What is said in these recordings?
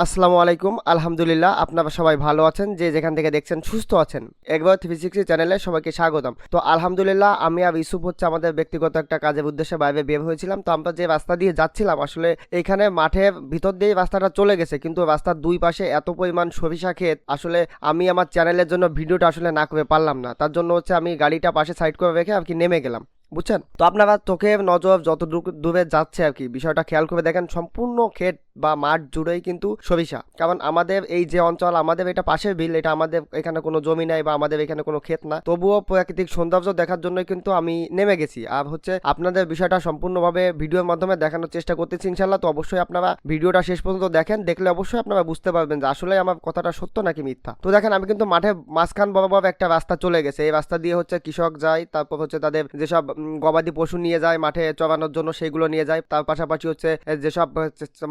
আসসালামু আলাইকুম। আলহামদুলিল্লাহ আপনারা সবাই ভালো আছেন, যে যেখান থেকে দেখছেন সুস্থ আছেন। একবার 360 চ্যানেলে সবাইকে স্বাগতম। তো আলহামদুলিল্লাহ আমি আর ইউসুফ হচ্ছে আমাদের ব্যক্তিগত একটা কাজের উদ্দেশ্যে বাইরে বের হয়েছিলাম। তো আমরা যে রাস্তা দিয়ে যাচ্ছিলাম আসলে এখানে মাঠের ভিতর দিয়ে রাস্তাটা চলে গেছে, কিন্তু রাস্তার দুই পাশে এত পরিমাণ সরিষা ক্ষেত, আসলে আমি আমার চ্যানেলের জন্য ভিডিওটা আসলে না করে পারলাম না। তার জন্য হচ্ছে আমি গাড়িটা পাশে সাইড করে রেখে আর কি নেমে গেলাম, বুঝছেন। তো আপনারা চোখের নজর যত দূরে যাচ্ছে আর কি বিষয়টা খেয়াল করে দেখেন, সম্পূর্ণ ক্ষেত বা মাঠ জুড়েই কিন্তু সরিষা। কারণ আমাদের এই যে অঞ্চল, আমাদের এটা পাশের বিল, এটা আমাদের এখানে কোনো জমি নাই বা আমাদের এখানে কোনো ক্ষেত না, তবুও প্রাকৃতিক সৌন্দর্য দেখার জন্যই কিন্তু আমি নেমে গেছি। আর হচ্ছে আপনাদের বিষয়টা সম্পূর্ণভাবে ভিডিওর মাধ্যমে দেখানোর চেষ্টা করতেছি ইনশাল্লাহ। তো অবশ্যই আপনারা ভিডিওটা শেষ পর্যন্ত দেখেন, দেখলে অবশ্যই আপনারা বুঝতে পারবেন যে আসলে আমার কথাটা সত্য নাকি মিথ্যা। তো দেখেন আমি কিন্তু মাঠে মাঝখান বরাবর একটা রাস্তা চলে গেছে, এই রাস্তা দিয়ে হচ্ছে কৃষক যায়, তারপর হচ্ছে তাদের যেসব গবাদি পশু নিয়ে যায় মাঠে চড়ানোর জন্য সেইগুলো নিয়ে যায়। তার পাশাপাশি হচ্ছে যেসব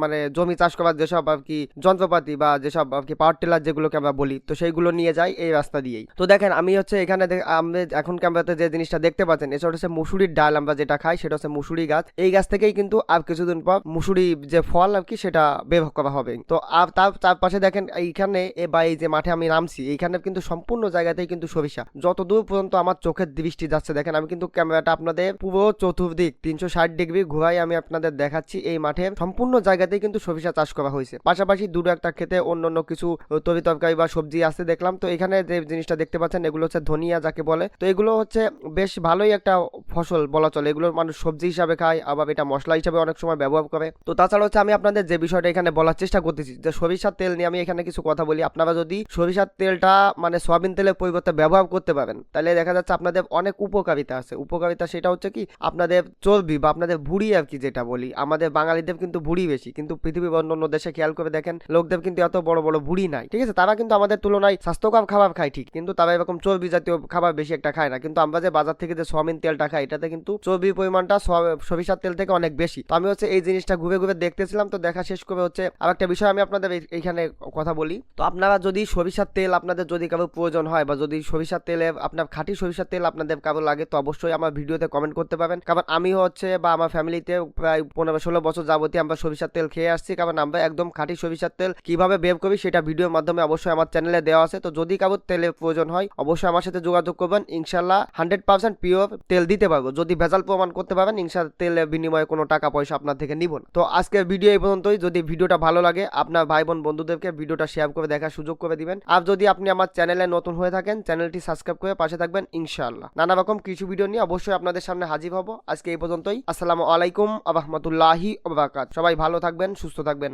মানে জমি চাষ করার যেসব আর কি যন্ত্রপাতি বা যেসব আর কি পাওয়ার টিলার যেগুলোকে আমরা বলি, তো সেইগুলো নিয়ে যায় এই রাস্তা দিয়েই। তো দেখেন আমি হচ্ছে এখানে আমরা এখন ক্যামেরাতে যে জিনিসটা দেখতে পাচ্ছেন, এছাড়া হচ্ছে মুসুরির ডাল আমরা যেটা খাই, সেটা হচ্ছে মুসুরি গাছ। এই গাছ থেকেই কিন্তু আর কিছুদিন পর মুসুরি যে ফল আর কি সেটা বের করা হবে। তো আর তার চারপাশে দেখেন এইখানে বা এই যে মাঠে আমি নামছি, এইখানে কিন্তু সম্পূর্ণ জায়গাতেই কিন্তু সরিষা। যত দূর পর্যন্ত আমার চোখের দৃষ্টি যাচ্ছে, দেখেন আমি কিন্তু ক্যামেরাটা আপনাদের পুরো চতুর্দিক 360 ডিগ্রি ঘুরাই আমি আপনাদের দেখাচ্ছি। এই মাঠের সম্পূর্ণ জায়গাতেই কিন্তু সরিষা চাষ করা হয়েছে। পাশাপাশি দুটো একটা খেতে অন্য কিছু তরি তরকারি বা সবজি আছে দেখলাম। তো এখানে যে জিনিসটা দেখতে পাচ্ছেন এগুলো হচ্ছে ধনিয়া যাকে বলে। তো এগুলো হচ্ছে বেশ ভালোই একটা ফসল বলা চলে, এগুলো মানুষ সবজি হিসাবে খায়, আবার এটা মশলা হিসাবে অনেক সময় ব্যবহার করে। তো তাছাড়া হচ্ছে আমি আপনাদের যে বিষয়টা এখানে বলার চেষ্টা করতেছি, যে সরিষার তেল নিয়ে আমি এখানে কিছু কথা বলি। আপনারা যদি সরিষার তেলটা মানে সয়াবিন তেলের পরিবর্তে ব্যবহার করতে পারেন, তাহলে দেখা যাচ্ছে আপনাদের অনেক উপকারিতা আছে। উপকারিতা সেটা হচ্ছে কি, আপনাদের চর্বি বা আপনাদের ভুঁড়ি আর কি যেটা বলি, আমাদের বাঙালিদের কিন্তু ভুঁড়ি বেশি, কিন্তু পৃথিবীর অন্যান্য দেশে খেয়াল করে দেখেন লোকদের কিন্তু এত বড় বড় ভুঁড়ি নাই, ঠিক আছে। তারা কিন্তু আমাদের তুলনায় স্বাস্থ্যকর খাবার খায় ঠিক, কিন্তু তারা এরকম চর্বি জাতীয় খাবার বেশি একটা খায় না। কিন্তু আমরা যে বাজার থেকে যে সয়াবিন তেলটা খাই, এটাতে কিন্তু চর্বির পরিমাণটা সরিষার তেল থেকে অনেক বেশি। তো আমি হচ্ছে এই জিনিসটা ঘুরে ঘুরে দেখতেছিলাম। তো দেখা শেষ করে হচ্ছে আর একটা বিষয় আমি আপনাদের এইখানে কথা বলি। তো আপনারা যদি সরিষার তেল আপনাদের যদি কারো প্রয়োজন হয়, বা যদি সরিষার তেলে আপনার খাঁটি সরিষার তেল আপনাদের কারো লাগে, তো অবশ্যই আমার ভিডিওতে কমেন্ট করতে পারেন। কারণ আমি হচ্ছে বা আমার ফ্যামিলিতে প্রায় 15-16 বছর যাবতীয় আমরা সরিষার তেল খেয়ে আসছি। কারণ আমরা একদম খাঁটি সরিষার তেল কিভাবে বের করি সেটা ভিডিওর মাধ্যমে অবশ্যই আমার চ্যানেলে দেওয়া আছে। তো যদি কারোর তেলের প্রয়োজন হয় অবশ্যই আমার সাথে যোগাযোগ করবেন, ইনশাল্লাহ 100% পিওর তেল দিতে পারবো। যদি ভেজাল প্রমাণ করতে পারবেন, ইনশাল্লাহ তেলের বিনিময়ে কোনো টাকা পয়সা আপনার থেকে নিব না। তো আজকের ভিডিও এই পর্যন্তই। যদি ভিডিওটা ভালো লাগে আপনার ভাই বোন বন্ধুদেরকে ভিডিওটা শেয়ার করে দেখার সুযোগ করে দিবেন। আর যদি আপনি আমার চ্যানেলে নতুন হয়ে থাকেন, চ্যানেলটি সাবস্ক্রাইব করে পাশে থাকবেন ইনশাআল্লাহ। নানা রকম কিছু ভিডিও নিয়ে অবশ্যই আপনাদের সামনে হাজির হব। আজকে এই পর্যন্তই। আসসালামু আলাইকুম ওয়া রাহমাতুল্লাহি ওয়া বারাকাতুহু। সবাই ভালো থাকবেন, সুস্থ থাকবেন।